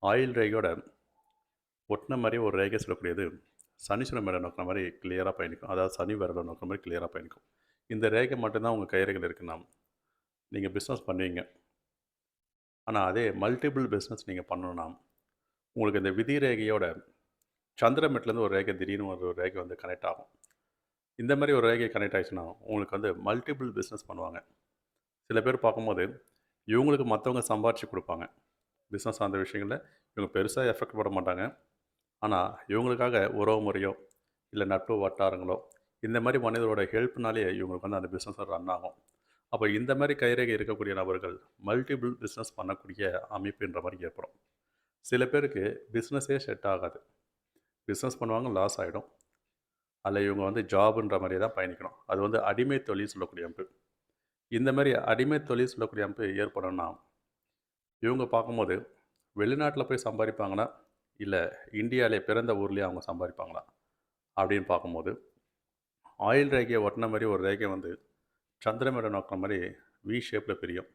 Oil ரேகையோட ஒட்டுன மாரி ஒரு ரேகை சொல்லக்கூடியது, சனீஸ்வரன் மேல நோக்குன மாரி கிளியரா பயணிக்கும். அதாவது சனி விரல நோக்குன மாரி கிளியரா பயணிக்கும். இந்த ரேகை மட்டும் தான் உங்க கைரேகையில இருக்குன்னா, நீங்க பிசினஸ் பண்ணுவீங்க. ஆனா அதே மல்டிபிள் பிசினஸ் நீங்க பண்ணணும்னா, உங்களுக்கு இந்த விதி ரேகையோட சந்திரமேட்லேருந்து ஒரு ரேகை திடீர்னு ஒரு ரேகை வந்து கனெக்ட் ஆகும். இந்த மாரி ஒரு ரேகை கனெக்ட் ஆயிடுச்சுன்னா, உங்களுக்கு வந்து மல்டிபிள் பிசினஸ் பண்ணுவாங்க. சில பேர் பார்க்கும்போது, இவங்களுக்கு மத்தவங்க சம்பாரிச்சு குடுப்பாங்க. பிசினஸ் சார்ந்த விஷயங்கள்ல இவங்க பெருசா எஃபெக்ட் போட மாட்டாங்க. ஆனா, இவங்களுக்காக உறவு முறையோ, இல்ல நட்பு வட்டாரங்களோ, இந்த மாரி மனிதரோட ஹெல்ப்னாலேயே இவங்களுக்கு வந்து அந்த பிசினஸ் ரன் ஆகும். அப்ப இந்த மாரி கைரேகை இருக்கக்கூடிய நபர்கள் மல்டிபிள் பிசினஸ் பண்ணக்கூடிய அமைப்புன்ற மாரி ஏற்படும். சில பேருக்கு பிசினஸே செட் ஆகாது. பிசினஸ் பண்ணுவாங்க, லாஸ் ஆயிடும். அதில இவங்க வந்து ஜாப்ன்ற மாரியே தான் பயணிக்கணும். அது வந்து அடிமை தொழில் சொல்லக்கூடிய அமைப்பு. இந்த மாரி அடிமை தொழில் சொல்லக்கூடிய அமைப்பு ஏற்படும்னா, இவங்க பார்க்கும்போது வெளிநாட்ல போய் சம்பாரிப்பாங்களா? இல்ல இந்தியாலே பிறந்த ஊர்லயே அவங்க சம்பாரிப்பாங்களா? அப்படின்னு பார்க்கும்போது, ஆயில் ரேகைய ஒட்டுன மாரி ஒரு ரேகை வந்து சந்திரமேட நோக்குன மாரி வி ஷேப்ல பிரியும்.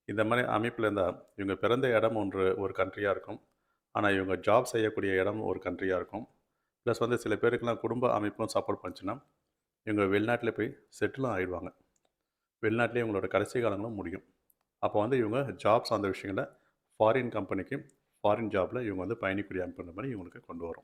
இந்த மாரி அமைப்புல இருந்தா, இவங்க பிறந்த இடம் ஒரு கண்ட்ரியா இருக்கும். ஆனா, இவங்க ஜாப் செய்யக்கூடிய இடம் ஒரு கண்ட்ரியா இருக்கும். ப்ளஸ் வந்து சில பேருக்குலாம் குடும்ப அமைப்பும் சப்போர்ட் பண்ணுச்சுன்னா, இவங்க வெளிநாட்டில போய் செட்டிலும் ஆயிடுவாங்க. வெளிநாட்டிலேயே இவங்களோட கடைசி காலங்களும் முடியும். அப்போ வந்து இவங்க ஜாப் சார்ந்த விஷயங்கள ஃபாரின் கம்பெனிக்கு, ஃபாரின் ஜாப்ல இவங்க வந்து பயணிக்கக்கூடிய அமைப்புன்ற மாரி இவங்களுக்கு கொண்டு வரும்.